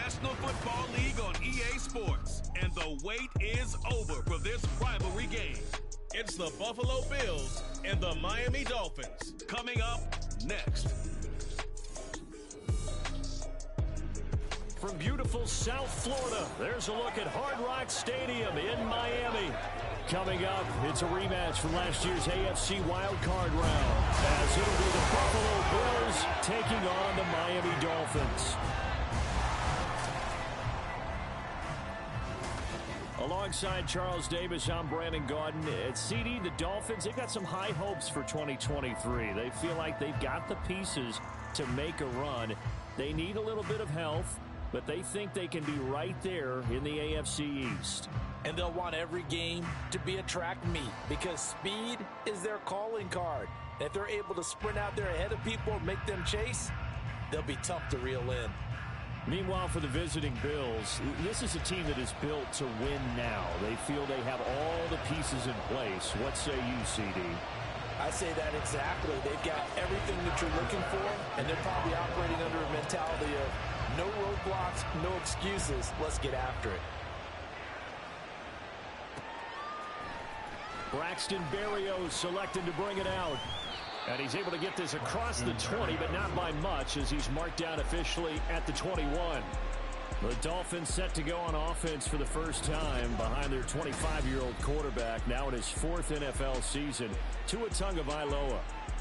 National Football League on EA Sports, and the wait is over for this rivalry game. It's the Buffalo Bills and the Miami Dolphins. Coming up next. From beautiful South Florida, there's a look at Hard Rock Stadium in Miami. Coming up, it's a rematch from last year's AFC wildcard round, as it'll be the Buffalo Bills taking on the Miami Dolphins. Alongside Charles Davis, I'm Brandon Gaudin. At CD, the Dolphins, they've got some high hopes for 2023. They feel like they've got the pieces to make a run. They need a little bit of health, but they think they can be right there in the AFC East. And they'll want every game to be a track meet because speed is their calling card. If they're able to sprint out there ahead of people and make them chase, they'll be tough to reel in. Meanwhile, for the visiting Bills, this is a team that is built to win now. They feel they have all the pieces in place. What say you, CD? I say that exactly. They've got everything that you're looking for, and they're probably operating under a mentality of no roadblocks, no excuses. Let's get after it. Braxton Berrios selected to bring it out. And he's able to get this across the 20, but not by much, as he's marked down officially at the 21. The Dolphins set to go on offense for the first time behind their 25-year-old quarterback, now in his fourth NFL season, Tua Tagovailoa.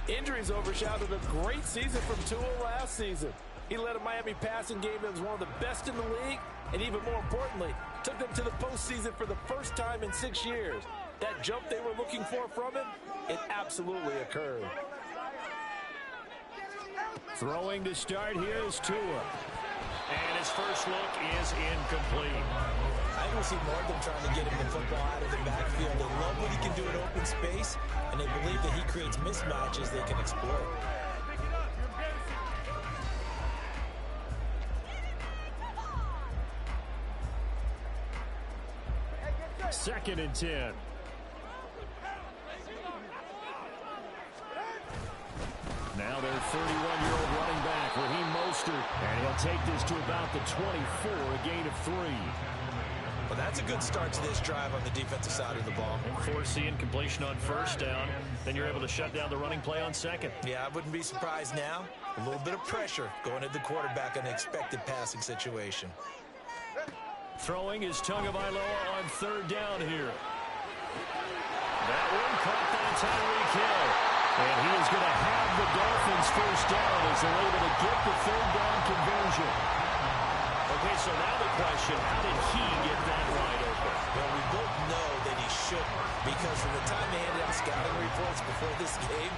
Injuries overshadowed a great season from Tua last season. He led a Miami passing game that was one of the best in the league, and even more importantly, took them to the postseason for the first time in 6 years. That jump they were looking for from him, it absolutely occurred. Throwing to start here is Tua. And his first look is incomplete. I think we'll see more of them trying to get him the football out of the backfield. They love what he can do in open space, and they believe that he creates mismatches they can exploit. Second and 10. Now their 31-year-old running back, Raheem Mostert, and he'll take this to about the 24, a gain of 3. Well, that's a good start to this drive on the defensive side of the ball. And forcing completion on first down, then you're able to shut down the running play on second. Yeah, I wouldn't be surprised now. A little bit of pressure going at the quarterback on an expected passing situation. Throwing is Tagovailoa on third down here. That one caught by Tyreek Hill. And he is going to have the Dolphins first down as they're able to get the third down conversion. Okay, so now the question, how did he get that wide open? Well, we both know that he shouldn't, because from the time they handed out scouting reports before this game,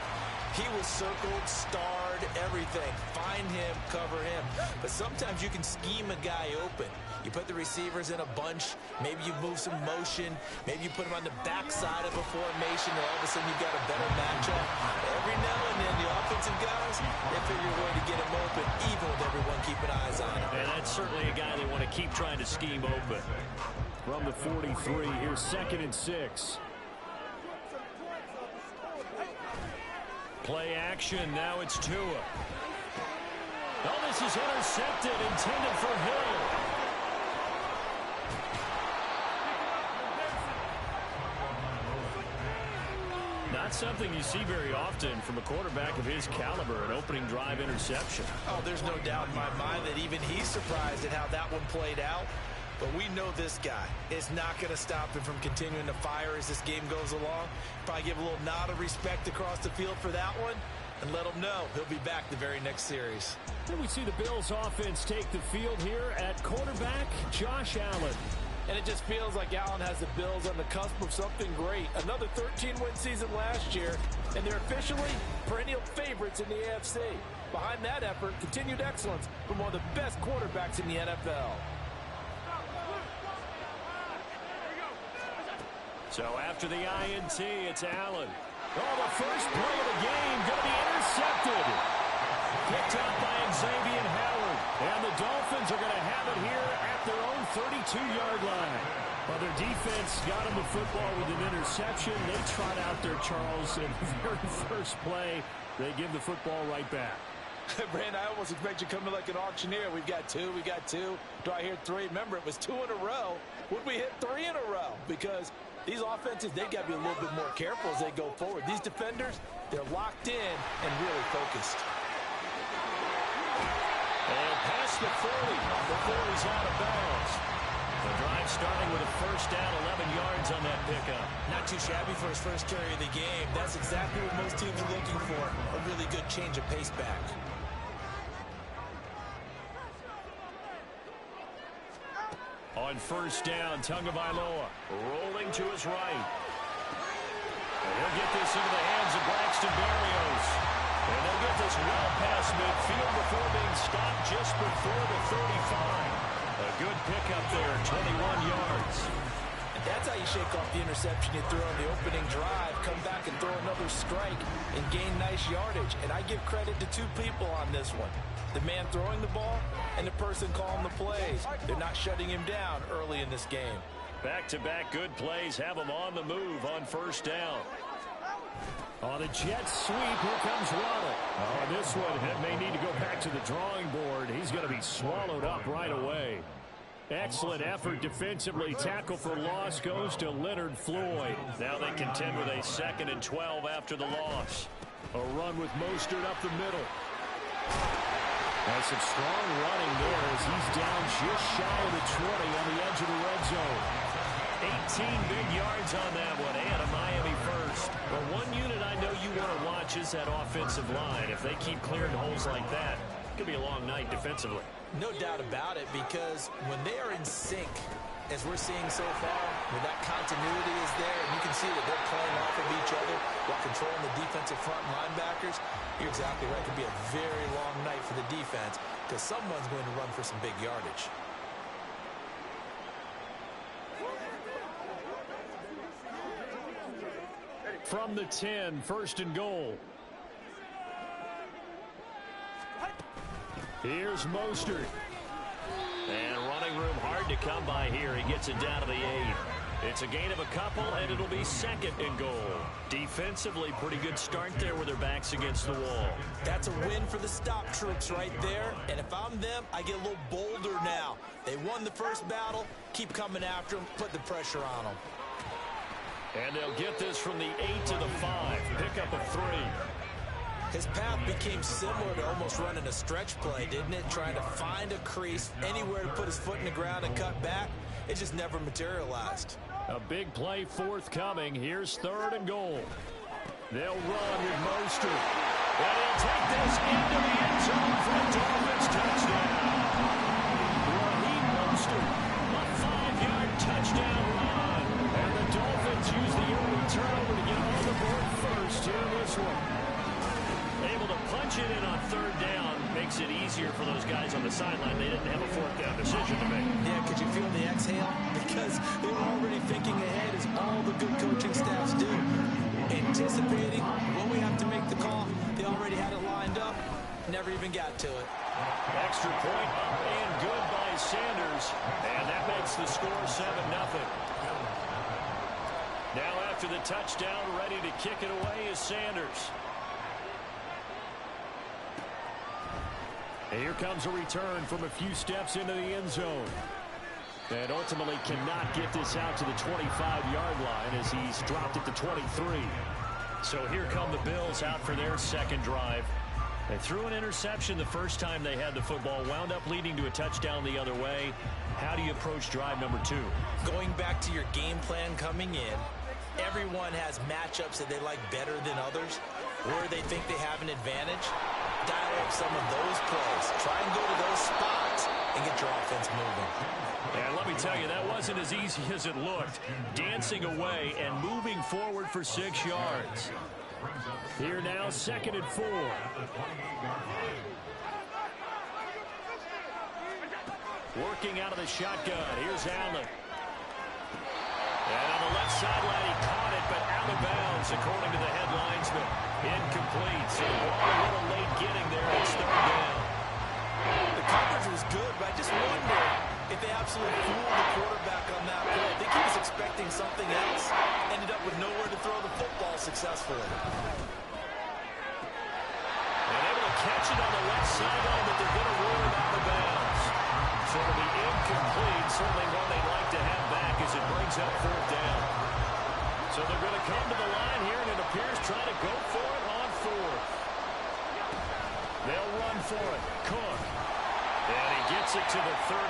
he was circled, starred, everything. Find him, cover him. But sometimes you can scheme a guy open. You put the receivers in a bunch. Maybe you move some motion. Maybe you put them on the backside of a formation, and all of a sudden you've got a better matchup. Every now and then, the offensive guys, they figure a way to get him open, even with everyone keeping eyes on him. And that's certainly a guy they want to keep trying to scheme open. From the 43, here's second and 6. Play action, now it's Tua. Oh, this is intercepted, intended for Hill. Not something you see very often from a quarterback of his caliber, an opening drive interception. Oh, there's no doubt in my mind that even he's surprised at how that one played out. But we know this guy is not going to stop him from continuing to fire as this game goes along. Probably give a little nod of respect across the field for that one and let him know he'll be back the very next series. And we see the Bills offense take the field here at quarterback Josh Allen. And it just feels like Allen has the Bills on the cusp of something great. Another 13-win season last year, and they're officially perennial favorites in the AFC. Behind that effort, continued excellence from one of the best quarterbacks in the NFL. So after the INT, it's Allen. Oh, the first play of the game going to be intercepted. Picked up by Xavier Howard. And the Dolphins are going to have it here at their own 32-yard line. Well, their defense got them the football with an interception. They trot out there, Charles, in the very first play. They give the football right back. Brand, I almost expect you to come in like an auctioneer. We've got two. Do I hear three? Remember, it was 2 in a row. Would we hit 3 in a row? Because these offenses, they've got to be a little bit more careful as they go forward. These defenders, they're locked in and really focused. And past the 40 before he's out of bounds. The drive starting with a first down, 11 yards on that pickup. Not too shabby for his first carry of the game. That's exactly what most teams are looking for, a really good change of pace back. On first down, Tagovailoa rolling to his right. And he'll get this into the hands of Braxton Berrios. And they'll get this well past midfield before being stopped just before the 35. A good pickup there, 21 yards. And that's how you shake off the interception you threw on the opening drive. Come back and throw another strike and gain nice yardage. And I give credit to two people on this one. The man throwing the ball and the person calling the plays. They're not shutting him down early in this game. Back-to-back good plays have him on the move on first down. On a jet sweep, here comes Waddle. Oh, this one may need to go back to the drawing board. He's going to be swallowed up right away. Excellent effort defensively. Tackle for loss goes to Leonard Floyd. Now they contend with a 2nd and 12 after the loss. A run with Mostert up the middle. That's some strong running there as he's down just shy of the 20 on the edge of the red zone. 18 big yards on that one, and a Miami first. But one unit I know you want to watch is that offensive line. If they keep clearing holes like that, it could be a long night defensively. No doubt about it, because when they are in sync, as we're seeing so far, when that continuity is there, and you can see that they're playing off of each other while controlling the defensive front linebackers, you're exactly right. It could be a very long night for the defense because someone's going to run for some big yardage. From the 10, 1st and goal. Here's Mostert. And running room hard to come by here. He gets it down to the 8. It's a gain of a couple, and it'll be 2nd and goal. Defensively, pretty good start there with their backs against the wall. That's a win for the stop troops right there. And if I'm them, I get a little bolder now. They won the first battle. Keep coming after them. Put the pressure on them. And they'll get this from the 8 to the 5. Pickup of 3. His path became similar to almost running a stretch play, didn't it? Trying to find a crease, anywhere to put his foot in the ground and cut back. It just never materialized. A big play forthcoming. Here's 3rd and goal. They'll run with Mostert. And he'll take this into the end zone for a Dolphins touchdown. Raheem Mostert, a 5-yard touchdown run. And the Dolphins use the early turnover to get on the board first here in this one. Able to punch it in on 3rd down makes it easier for those guys on the sideline. They didn't have a 4th down decision to make. Yeah, could you feel the exhale? Because they were already thinking ahead, as all the good coaching staffs do. Anticipating when we have to make the call. They already had it lined up. Never even got to it. Extra point up and good by Sanders. And that makes the score 7-0. Now after the touchdown, ready to kick it away is Sanders. And here comes a return from a few steps into the end zone. And ultimately cannot get this out to the 25-yard line as he's dropped at the 23. So here come the Bills out for their 2nd drive. They threw an interception the first time they had the football, wound up leading to a touchdown the other way. How do you approach drive number 2? Going back to your game plan coming in, everyone has matchups that they like better than others, where they think they have an advantage. Dial up some of those plays. Try and go to those spots and get your offense moving. And let me tell you, that wasn't as easy as it looked. Dancing away and moving forward for 6 yards. Here now, 2nd and 4. Working out of the shotgun. Here's Allen. And on the left sideline, he caught it, but out of bounds, according to the head linesman. Incomplete. So a little late getting there. It's 3rd down. The coverage was good, but I just wonder if they absolutely fooled the quarterback on that play. I think he was expecting something else. Ended up with nowhere to throw the football successfully. And able to catch it on the left sideline, but they're going to rule him out of bounds. So it'll be incomplete. Certainly one they'd like to have back as it brings up fourth down. So they're going to come to the line here, and it appears trying to go for it on fourth. They'll run for it. Cook. And he gets it to the 34.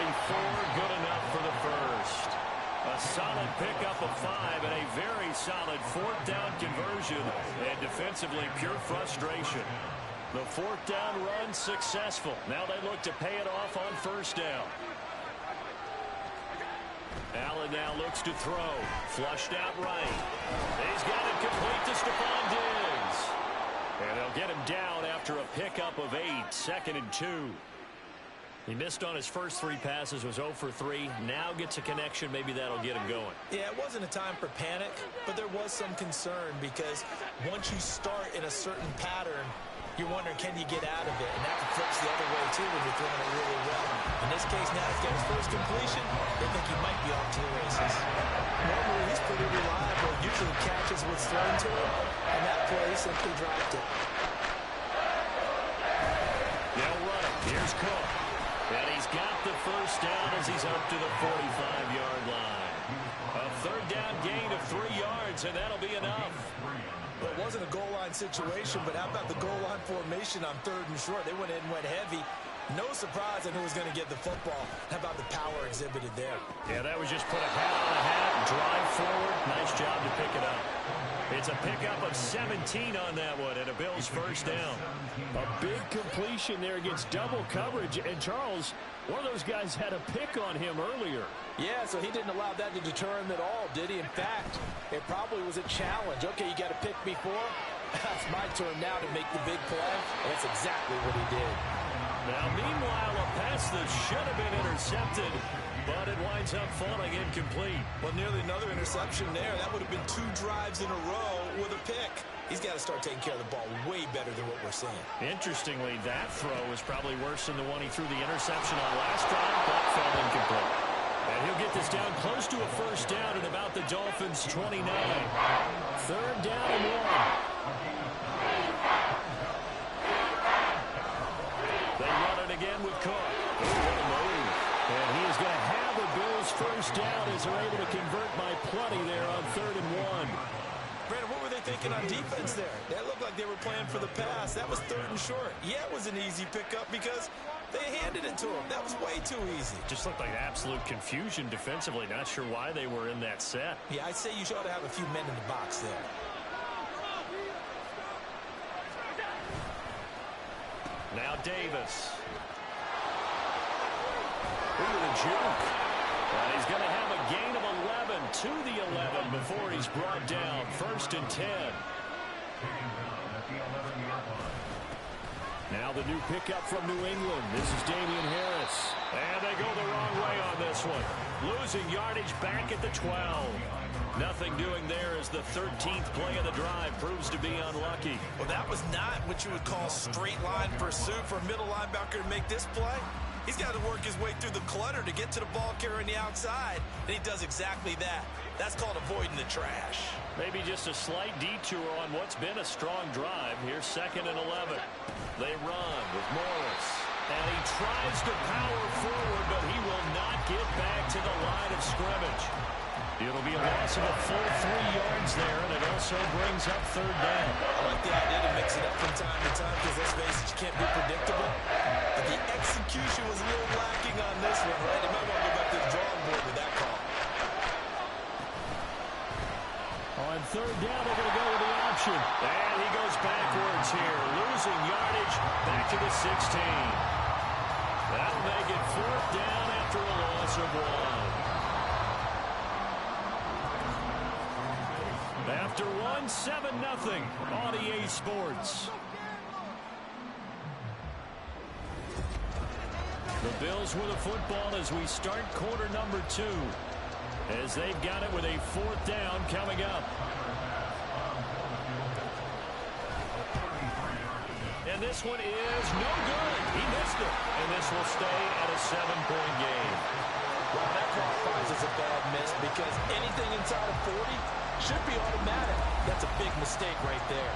Good enough for the first. A solid pickup of 5 and a very solid fourth down conversion. And defensively, pure frustration. The fourth down run successful. Now they look to pay it off on first down. Allen now looks to throw. Flushed out right. He's got it complete to Stephon Diggs. And they'll get him down after a pickup of 8. 2nd and 2. He missed on his first 3 passes, was 0 for 3. Now gets a connection. Maybe that'll get him going. Yeah, it wasn't a time for panic, but there was some concern because once you start in a certain pattern, you're wondering, can you get out of it? And that flips the other way, too, when you're throwing it really well. In this case, now he's got his first completion. They think he might be off to the races. Normally, he's pretty reliable. Usually catches what's thrown to him, and that play simply dropped it. They'll run it. Here's Cook. And he's got the first down as he's up to the 45-yard line. A third down gain of 3 yards, and that'll be enough. Well, it wasn't a goal line situation, but how about the goal line formation on 3rd and short? They went in and went heavy. No surprise on who was going to get the football. How about the power exhibited there? Yeah, that was just put a hat on a hat, drive forward. Nice job to pick it up. It's a pickup of 17 on that one, and a Bills first down. A big completion there against double coverage. And Charles, one of those guys had a pick on him earlier. Yeah, so he didn't allow that to deter him at all, did he? In fact, it probably was a challenge. Okay, you got to pick me 4. That's my turn now to make the big play. And that's exactly what he did. Now, meanwhile, a pass that should have been intercepted, but it winds up falling incomplete. Well, nearly another interception there. That would have been 2 drives in a row with a pick. He's got to start taking care of the ball way better than what we're seeing. Interestingly, that throw was probably worse than the one he threw the interception on last drive, but fell incomplete. And he'll get this down close to a first down at about the Dolphins' 29. 3rd down and 1. They run it again with Cook. Oh, what a move. And he is going to have the Bills first down as they're able to convert by plenty there on 3rd and 1. Brandon, what were they thinking on defense there? That looked like they were playing for the pass. That was 3rd and short. Yeah, it was an easy pickup because they handed it to him. That was way too easy. Just looked like absolute confusion defensively. Not sure why they were in that set. Yeah, I'd say you ought to have a few men in the box there. Now Davis. Look at the juke. And he's going to have a gain of 11 to the 11 before he's brought down. 1st and 10. Now the new pickup from New England. This is Damian Harris. And they go the wrong way on this one. Losing yardage back at the 12. Nothing doing there as the 13th play of the drive proves to be unlucky. Well, that was not what you would call straight line pursuit for a middle linebacker to make this play. He's got to work his way through the clutter to get to the ball carrier on the outside, and he does exactly that. That's called avoiding the trash. Maybe just a slight detour on what's been a strong drive. Here's 2nd and 11. They run with Morris. And he tries to power forward, but he will not get back to the line of scrimmage. It'll be a loss of a full 3 yards there, and it also brings up 3rd down. I like the idea to mix it up from time to time because let's face it, you can't be predictable. But the execution was a little lacking on this one, right? They might want to go back to the drawing board with that call. On 3rd down, they're going to go with the option. And he goes backwards here, losing yardage back to the 16. That'll make it 4th down after a loss of 1. After 1, 7-0 on EA Sports. The Bills with a football as we start quarter number 2. As they've got it with a 4th down coming up. And this one is no good. He missed it. And this will stay at a 7-point game. Well, that qualifies as a bad miss because anything inside of 40 should be automatic. That's a big mistake right there.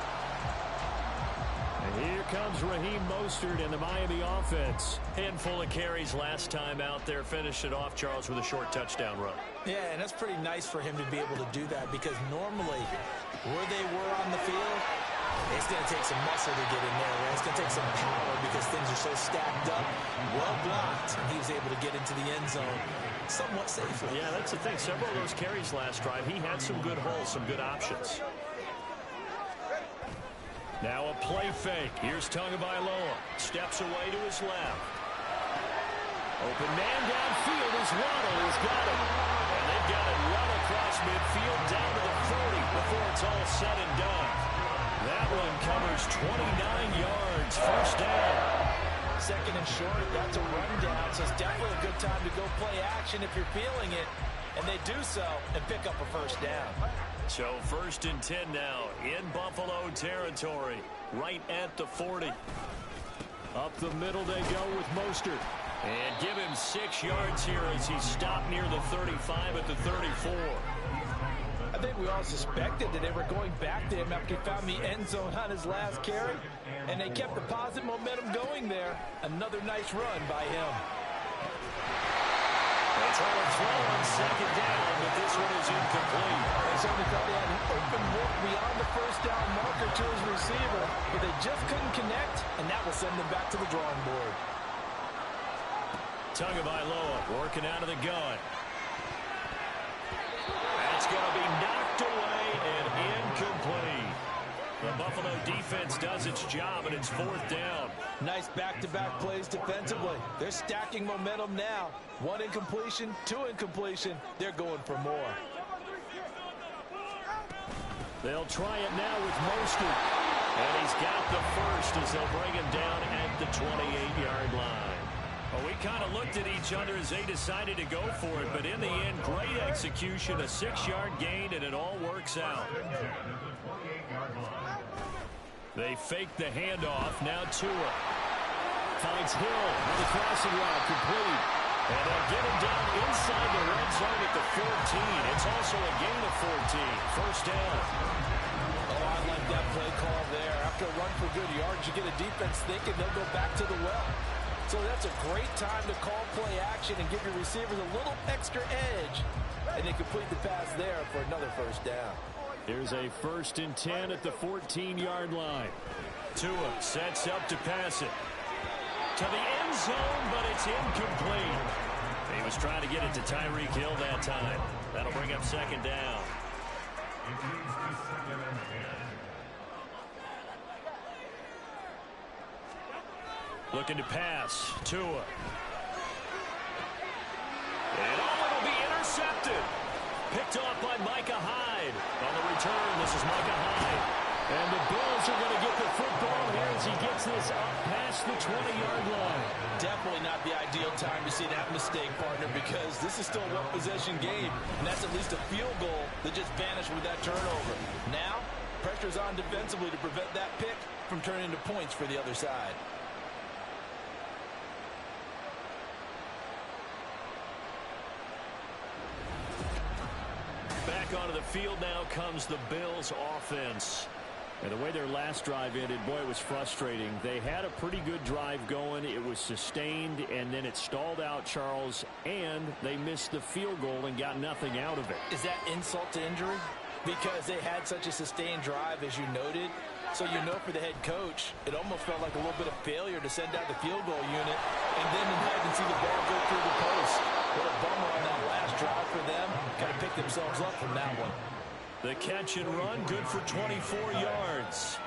And here comes Raheem Mostert in the Miami offense. Handful of carries last time out there. Finished it off, Charles, with a short touchdown run. Yeah, and that's pretty nice for him to be able to do that because normally where they were on the field, it's going to take some muscle to get in there. Right? It's going to take some power because things are so stacked up, well blocked, and he was able to get into the end zone somewhat safely. Yeah, that's the thing. Several of those carries last drive, he had some good holes, some good options. Now a play fake. Here's Tagovailoa. Steps away to his left. Open man downfield is Waddle. He's got it. And they've got it run across midfield down to the 40 before it's all said and done. That one covers 29 yards. First down. Second and short, that's a rundown, so it's definitely a good time to go play action if you're feeling it. And they do so and pick up a first down. So first and 10 now in Buffalo territory, right at the 40. Up the middle they go with Mostert. And give him 6 yards here as he stopped near the 35 at the 34. I think we all suspected that they were going back to him after he found the end zone on his last carry. And they kept the positive momentum going there. Another nice run by him. They try to throw on second down, but this one is incomplete. They certainly thought he had an open look beyond the first down marker to his receiver, but they just couldn't connect, and that will send them back to the drawing board. Tagovailoa working out of the gun. That's going to be knocked away and incomplete. The Buffalo defense does its job, and it's fourth down. Nice back-to-back plays defensively. They're stacking momentum now. 1 incompletion, 2 incompletion. They're going for more. They'll try it now with Mostert. And he's got the first as they'll bring him down at the 28-yard line. Well, we kind of looked at each other as they decided to go for it, but in the end, great execution, a 6-yard gain, and it all works out. They fake the handoff. Now Tua finds Hill on the crossing route, complete. And they'll get him down inside the red zone at the 14. It's also a gain of 14. First down. Oh, I like that play call there. After a run for good yards, you get a defense thinking they'll go back to the well. So that's a great time to call play action and give your receivers a little extra edge. And they complete the pass there for another first down. Here's a first and 10 at the 14-yard line. Tua sets up to pass it to the end zone, but it's incomplete. He was trying to get it to Tyreek Hill that time. That'll bring up second down. Looking to pass. Tua. And it'll be intercepted. Picked off by Micah Hyde. On the return, this is Micah Hyde. And the Bills are going to get the football here as he gets this up past the 20-yard line. Definitely not the ideal time to see that mistake, partner, because this is still a one-possession game, and that's at least a field goal that just vanished with that turnover. Now, pressure's on defensively to prevent that pick from turning into points for the other side. Back onto the field now comes the Bills offense. And the way their last drive ended, boy, it was frustrating. They had a pretty good drive going. It was sustained, and then it stalled out, Charles, and they missed the field goal and got nothing out of it. Is that insult to injury? Because they had such a sustained drive, as you noted. So you know for the head coach, it almost felt like a little bit of failure to send out the field goal unit and then have to see the ball go through the post. What a bummer on that last drive for them. Kind of picked themselves up from that one. The catch and run, good for 24 yards.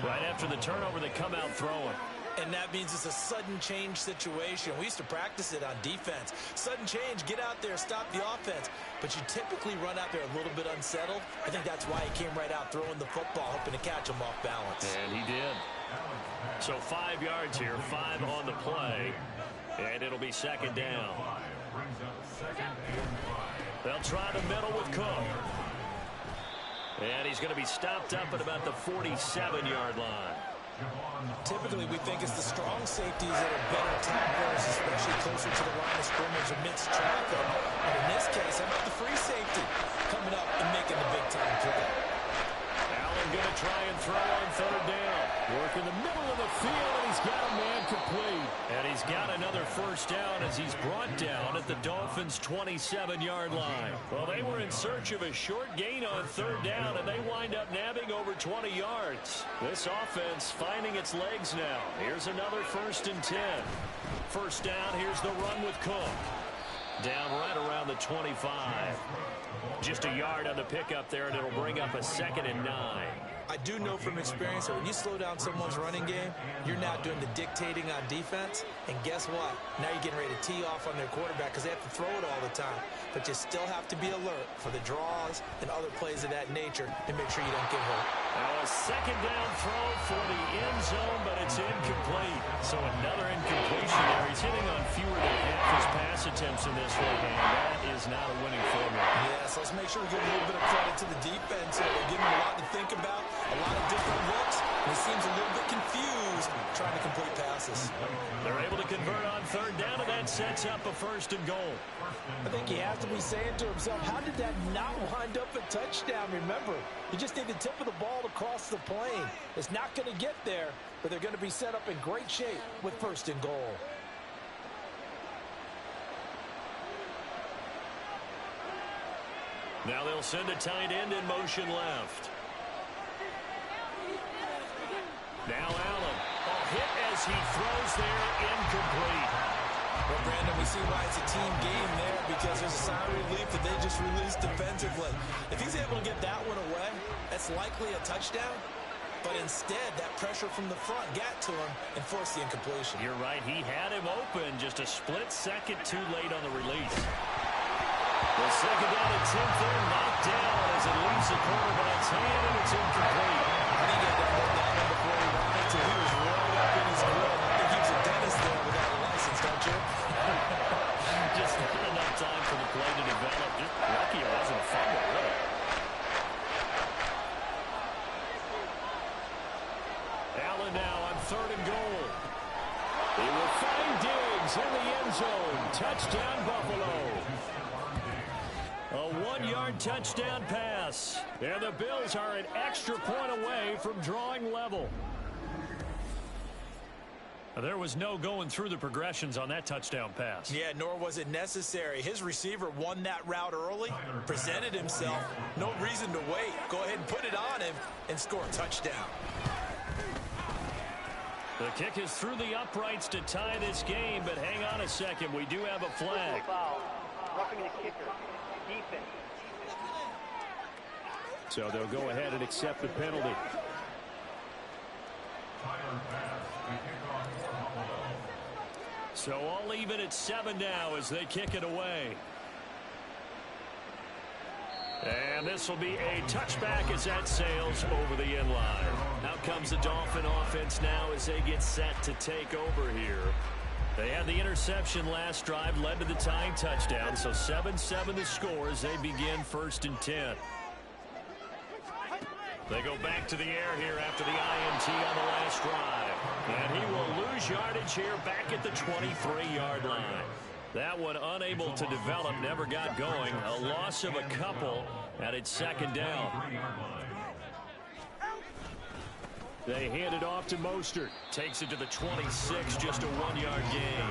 Right after the turnover, they come out throwing. And that means it's a sudden change situation. We used to practice it on defense. Sudden change, get out there, stop the offense. But you typically run out there a little bit unsettled. I think that's why he came right out throwing the football, hoping to catch him off balance. And he did. So 5 yards here, 5 on the play. And it'll be second down. They'll try the middle with Cook. And he's going to be stopped up at about the 47-yard line. Typically, we think it's the strong safeties that are better tacklers, especially closer to the line of scrimmage amidst traffic. But in this case, how about the free safety coming up and making the big-time play? Allen going to try and throw on third down. Work in the middle of the field, and he's got a man complete. And he's got another first down as he's brought down at the Dolphins' 27-yard line. Well, they were in search of a short gain on third down, and they wind up nabbing over 20 yards. This offense finding its legs now. Here's another 1st and 10. First down, here's the run with Cook. Down right around the 25. Just a yard on the pickup there, and it'll bring up a 2nd and 9. I do know from experience that when you slow down someone's running game, you're now doing the dictating on defense. And guess what? Now you're getting ready to tee off on their quarterback because they have to throw it all the time. But you still have to be alert for the draws and other plays of that nature and make sure you don't get hurt. Now a 2nd down throw for the end zone, but it's incomplete. So another incompletion there. He's hitting on fewer than half his pass attempts in this one, and that is not a winning formula. Yeah, so let's make sure we give a little bit of credit to the defense. They're giving him a lot to think about, a lot of different looks, and he seems a little bit confused trying to complete passes. They're able to convert on third down, and that sets up a 1st and goal. I think he has to be saying to himself, how did that not wind up a touchdown? Remember, you just need the tip of the ball to cross the plane. It's not going to get there, but they're going to be set up in great shape with 1st and goal. Now they'll send a tight end in motion left. Now Allen. A hit as he throws there, incomplete. Well, Brandon, we see why it's a team game there because there's a sign of relief that they just released defensively. If he's able to get that one away, that's likely a touchdown. But instead, that pressure from the front got to him and forced the incompletion. You're right. He had him open just a split second too late on the release. The 2nd down attempt there knocked down as it leaves the quarterback's hand, and it's incomplete. I think he had to hold that one before he wanted to. He was rolled up in his grill. I think he was a dentist there without a license, don't you? Just not enough time for the play to develop. Just lucky it wasn't a fumble, really. Allen now on 3rd and goal. He will find Diggs in the end zone. Touchdown, Buffalo. A 1-yard touchdown pass. And the Bills are an extra point away from drawing level. There was no going through the progressions on that touchdown pass. Yeah, nor was it necessary. His receiver won that route early, presented himself. No reason to wait. Go ahead and put it on him and score a touchdown. The kick is through the uprights to tie this game, but hang on a second. We do have a flag. Roughing the kicker. Defense. So they'll go ahead and accept the penalty. So all even at 7 now as they kick it away. And this will be a touchback as that sails over the end line. Out comes the Dolphin offense now as they get set to take over here. They had the interception last drive, led to the tying touchdown, so 7-7 the score as they begin 1st and 10. They go back to the air here after the INT on the last drive. And he will lose yardage here back at the 23-yard line. That one unable to develop, never got going. A loss of a couple, and it's 2nd down. They hand it off to Mostert. Takes it to the 26, just a 1-yard gain.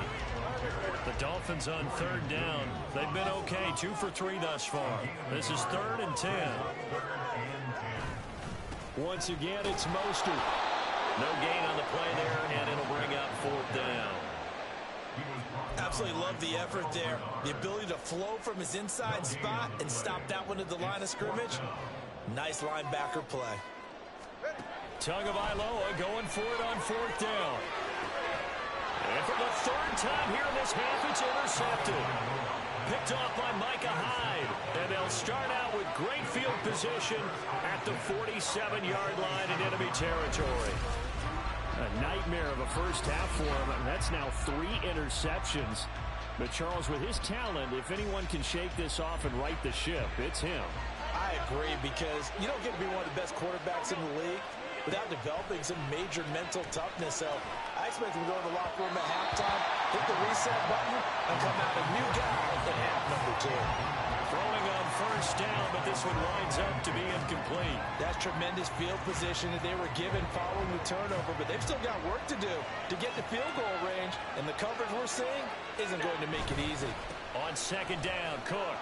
The Dolphins on 3rd down. They've been okay, 2 for 3 thus far. This is 3rd and 10. Once again, it's Mostert. No gain on the play there, and it'll bring up 4th down. Absolutely love the effort there. The ability to flow from his inside spot and stop that one at the line of scrimmage. Nice linebacker play. Tagovailoa going for it on 4th down. And for the 3rd time here in this half, it's intercepted. Picked off by Micah Hyde. And they'll start out with great field position at the 47-yard line in enemy territory. A nightmare of a first half for him. And that's now 3 interceptions. But Charles, with his talent, if anyone can shake this off and right the ship, it's him. I agree, because you don't get to be one of the best quarterbacks in the league without developing some major mental toughness. So I expect him to go in the locker room at halftime, hit the reset button, and come out a new guy in half number 2. Throwing on first down, but this one winds up to be incomplete. That's tremendous field position that they were given following the turnover, but they've still got work to do to get to field goal range, and the coverage we're seeing isn't going to make it easy. On second down, Cook.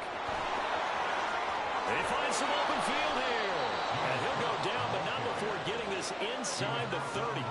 They find some open field here. And he'll go down, but not before getting this inside the 30.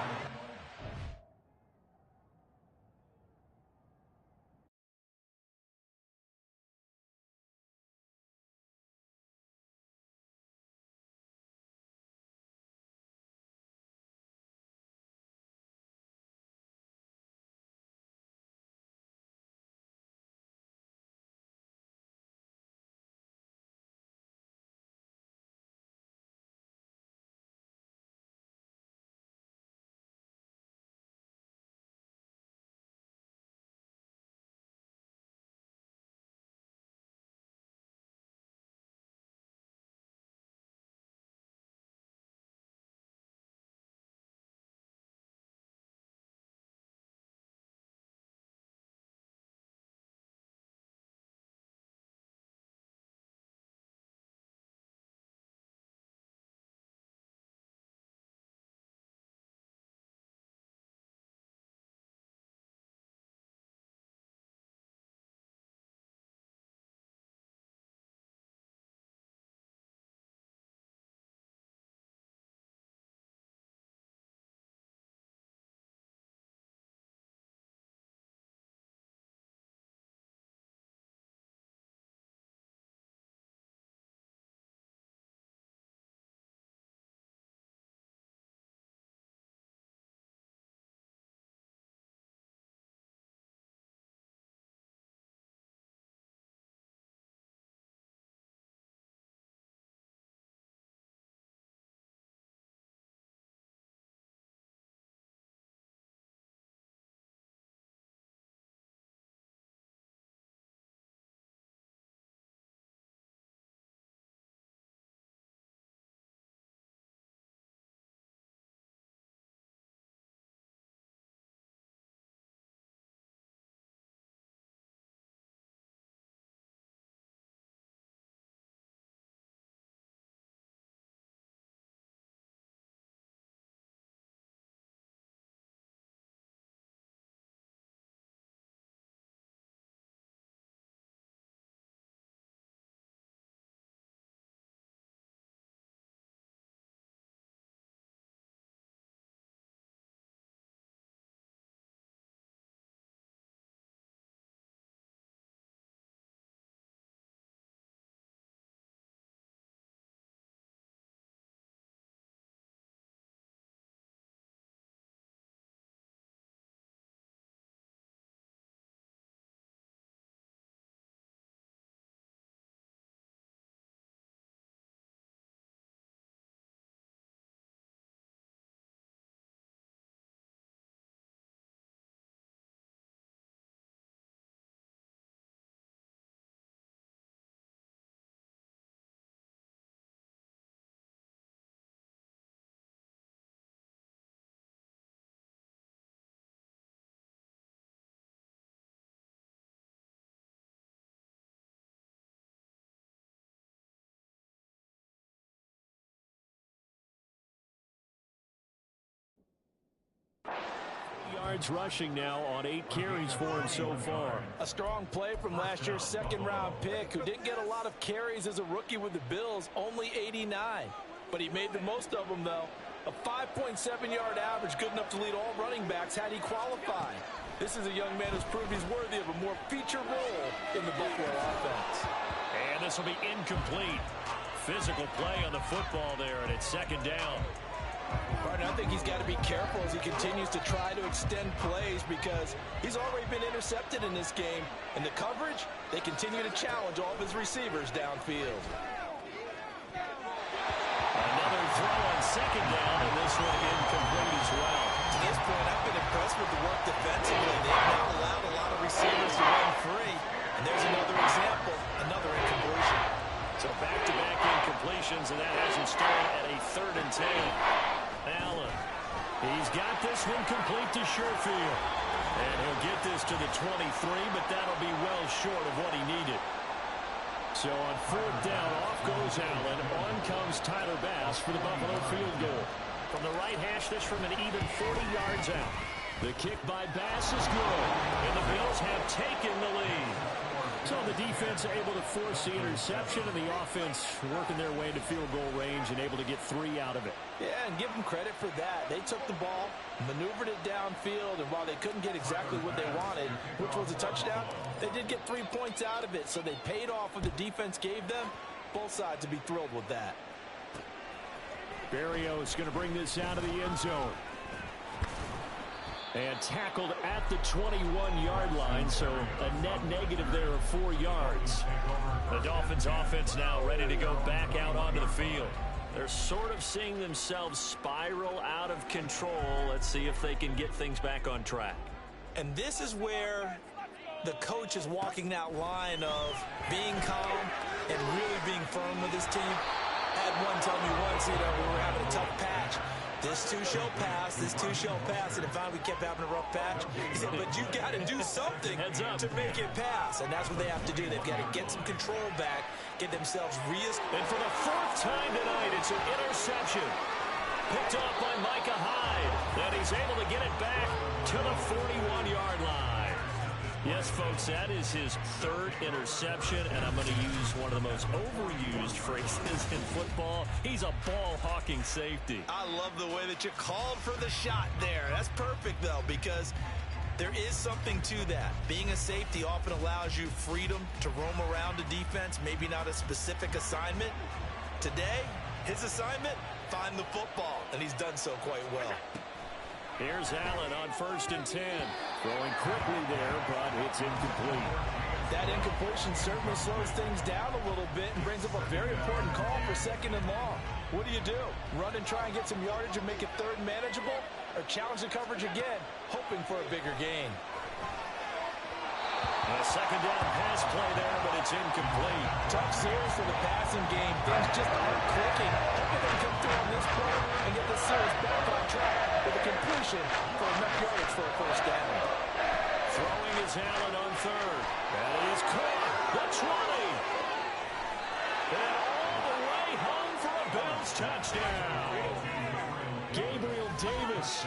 Yards rushing now on 8 carries for him so far. A strong play from last year's second-round pick, who didn't get a lot of carries as a rookie with the Bills, only 89. But he made the most of them, though. A 5.7-yard average, good enough to lead all running backs had he qualified. This is a young man who's proved he's worthy of a more featured role in the Buffalo offense. And this will be incomplete. Physical play on the football there, and it's second down. Partner, I think he's got to be careful as he continues to try to extend plays because he's already been intercepted in this game. And the coverage, they continue to challenge all of his receivers downfield. Another throw on second down, and this one incomplete as well. To this point, I've been impressed with the work defensively. They've not allowed a lot of receivers to run free. And there's another example, another incompletion. So back-to-back incompletions, and that has him starting at a 3rd and 10. Allen, he's got this one complete to Sherfield. And he'll get this to the 23, but that'll be well short of what he needed. So on fourth down, off goes Allen. On comes Tyler Bass for the Buffalo field goal. From the right hash, this from an even 40 yards out. The kick by Bass is good, and the Bills have taken the lead. So the defense able to force the interception, and the offense working their way into field goal range and able to get 3 out of it. Yeah, and give them credit for that. They took the ball, maneuvered it downfield, and while they couldn't get exactly what they wanted, which was a touchdown, they did get 3 points out of it, so they paid off what the defense gave them. Both sides would be thrilled with that. Berrios going to bring this out of the end zone. And tackled at the 21-yard line, so a net negative there of 4 yards. The Dolphins offense now ready to go back out onto the field. They're sort of seeing themselves spiral out of control. Let's see if they can get things back on track. And this is where the coach is walking that line of being calm and really being firm with his team. I had one tell me once, we were having a tough patch. This too shall pass, this too shall pass. And if we kept having a rough patch, he said, but you got to do something to make it pass. And that's what they have to do. They've got to get some control back, get themselves And for the 4th time tonight, it's an interception. Picked off by Micah Hyde. And he's able to get it back to the 41-yard line. Yes, folks, that is his 3rd interception, and I'm going to use one of the most overused phrases in football. He's a ball-hawking safety. I love the way that you called for the shot there. That's perfect, though, because there is something to that. Being a safety often allows you freedom to roam around a defense, maybe not a specific assignment. Today, his assignment, find the football, and he's done so quite well. Here's Allen on 1st and 10. Throwing quickly there, but it's incomplete. That incompletion certainly slows things down a little bit and brings up a very important call for 2nd and long. What do? Run and try and get some yardage and make it 3rd and manageable? Or challenge the coverage again, hoping for a bigger gain? A 2nd down pass play there, but it's incomplete. Tough series for the passing game. Things just aren't clicking. Hoping they come through on this play and get the series back on track with a completion for enough yardage for a 1st down. Throwing is Allen on 3rd. And he's caught. The 20. And all the way home for a Bills touchdown. Gabriel Davis,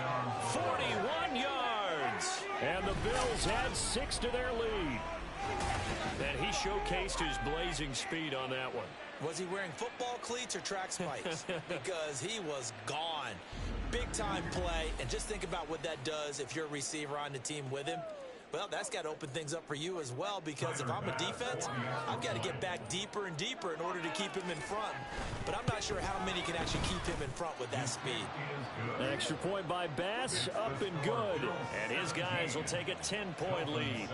41 yards. And the Bills add 6 to their lead. And he showcased his blazing speed on that one. Was he wearing football cleats or track spikes? Because he was gone. Big-time play, and just think about what that does if you're a receiver on the team with him. Well, that's got to open things up for you as well, because if I'm a defense, I've got to get back deeper and deeper in order to keep him in front. But I'm not sure how many can actually keep him in front with that speed. An extra point by Bass, up and good. And his guys will take a 10-point lead.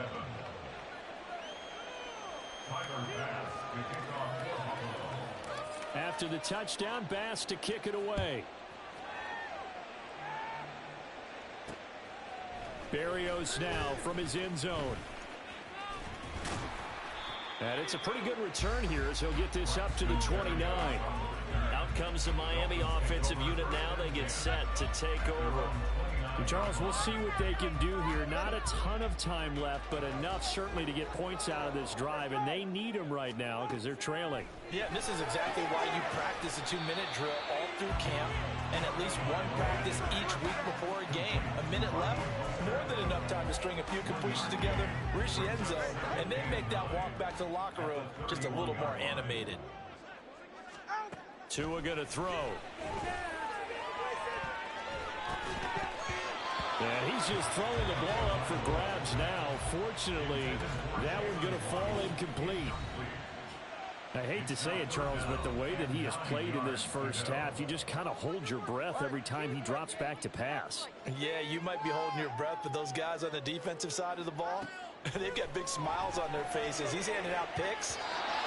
After the touchdown, Bass to kick it away. Berrios now from his end zone. And it's a pretty good return here as he'll get this up to the 29. Out comes the Miami offensive unit now. They get set to take over. And Charles, we'll see what they can do here. Not a ton of time left, but enough certainly to get points out of this drive. And they need them right now because they're trailing. Yeah, and this is exactly why you practice a 2-minute drill all through camp and at least one practice each week before a game. A minute left, more than enough time to string a few completions together, reach the end zone, and then make that walk back to the locker room just a little more animated. Tua going to throw. And he's just throwing the ball up for grabs now. Fortunately, that one going to fall incomplete. I hate to say it, Charles, but the way that he has played in this first half, you just kind of hold your breath every time he drops back to pass. Yeah, you might be holding your breath, but those guys on the defensive side of the ball, they've got big smiles on their faces. He's handing out picks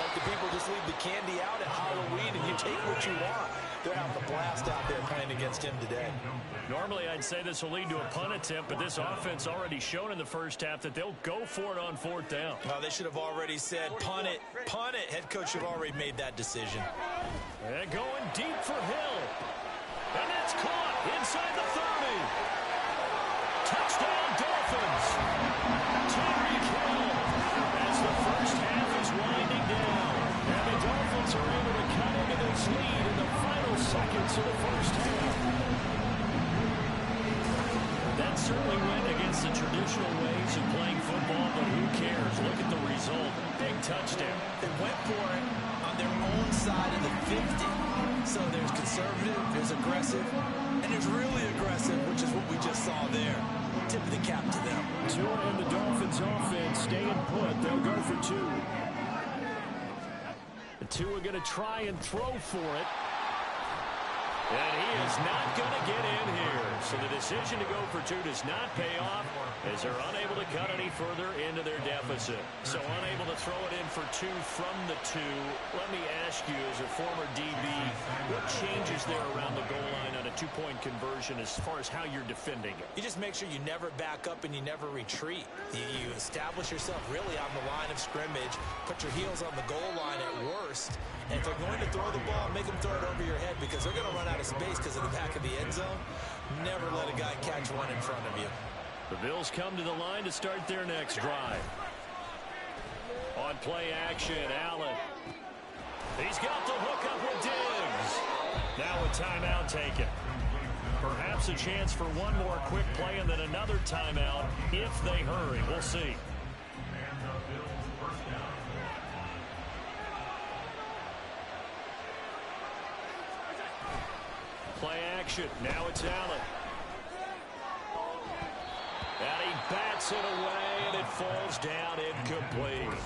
like the people just leave the candy out at Halloween and you take what you want. They're having a blast out there playing against him today. Normally, I'd say this will lead to a punt attempt, but this offense already shown in the first half that they'll go for it on 4th down. Well, they should have already said, punt it, punt it. Head coach should have already made that decision. And going deep for Hill. And that's caught inside the 30. Touchdown, Dolphins. Tyreek Hill as the first half is winding down. certainly went against the traditional ways of playing football, but who cares? Look at the result. Big touchdown. They went for it on their own side of the 50. So there's conservative, there's aggressive, and there's really aggressive, which is what we just saw there. Tip of the cap to them. Tua and the Dolphins offense staying put. They'll go for 2. The Tua going to try and throw for it. And he is not going to get in here. So the decision to go for 2 does not pay off as they're unable to cut any further into their deficit. So unable to throw it in for 2 from the 2. Let me ask you, as a former DB, what changes there around the goal line on a 2-point conversion as far as how you're defending it? You just make sure you never back up and you never retreat. You establish yourself really on the line of scrimmage, put your heels on the goal line at worst, and if they're going to throw the ball, make them throw it over your head because they're going to run out of space because of the back of the end zone. Never let a guy catch one in front of you. The Bills come to the line to start their next drive. On play action, Allen. He's got the hook up with Diggs. Now a timeout taken. Perhaps a chance for one more quick play and then another timeout if they hurry. We'll see. Play action. Now it's Allen. And he bats it away, and it falls down incomplete.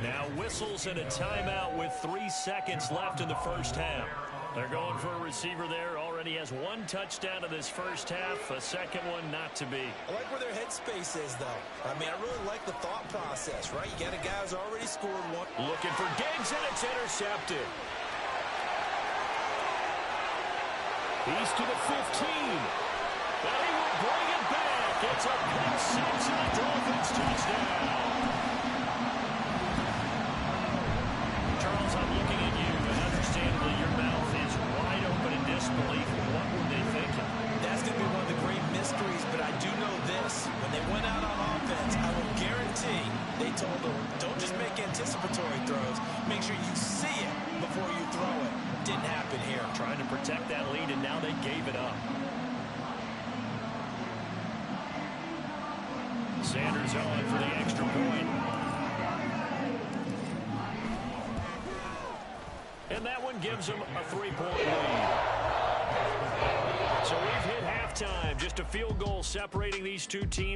Now whistles and a timeout with 3 seconds left in the first half. They're going for a receiver there. Already has 1 touchdown in this first half. A second one not to be. I like where their headspace is, though. I mean, I really like the thought process, right? You got a guy who's already scored 1. Looking for Diggs, and it's intercepted. He's to the 15. And he will bring it back. It's a pick 6 and a Dolphins touchdown. Charles, I'm looking at you, and understandably your mouth is wide open in disbelief. What were they thinking? That's going to be one of the great mysteries, but I do know this. When they went out on offense, I will guarantee they told them, don't just make anticipatory throws. Make sure you see it before you throw it. Didn't happen here. Trying to protect that lead, and now they gave it up. Sanders on for the extra point. And that one gives them a 3-point lead. So we've hit halftime. Just a field goal separating these two teams.